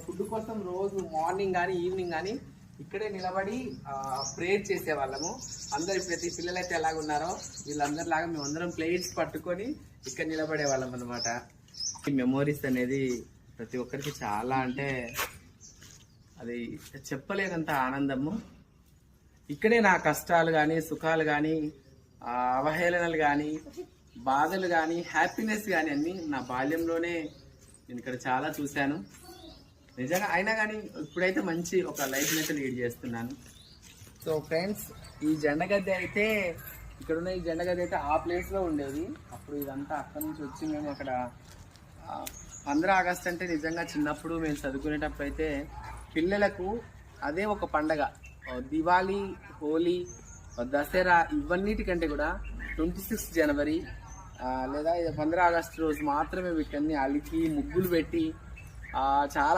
Food కోసం రోజు morning కానీ ఈవినింగ్ కానీ ఇక్కడే నిలబడి ప్రేయర్ చేసేవాళ్ళము. అందరు ప్రతి పిల్లలైతే ఎలాగున్నారో వీళ్ళందరిలాగా మేము అందరం ప్లేట్స్ పట్టుకొని ఇక్కడ నిలబడే వాళ్ళం అనమాట. ఈ మెమోరీస్ అనేది ప్రతి ఒక్కరికి చాలా అంటే అది చెప్పలేనంత ఆనందము. ఇక్కడే నా కష్టాలు కానీ సుఖాలు కానీ అవహేళనలు కానీ బాధలు కానీ హ్యాపీనెస్ కానీ అన్నీ నా బాల్యంలోనే నేను ఇక్కడ చాలా చూశాను నిజంగా. అయినా కానీ ఇప్పుడైతే మంచి ఒక లైఫ్ని అయితే లీడ్ చేస్తున్నాను. సో ఫ్రెండ్స్, ఈ జెండగద్దె అయితే ఇక్కడున్న ఈ జెండగద్దె అయితే ఆ ప్లేస్లో ఉండేది. అప్పుడు ఇదంతా అక్కడ నుంచి వచ్చి మేము అక్కడ 15 ఆగస్ట్ అంటే నిజంగా చిన్నప్పుడు మేము చదువుకునేటప్పుడు అయితే పిల్లలకు అదే ఒక పండగ. దివాళీ, హోలీ, దసరా ఇవన్నిటికంటే కూడా 26 జనవరి లేదా 15 ఆగస్టు రోజు మాత్రమే వీటన్ని అలికి ముగ్గులు పెట్టి చాలా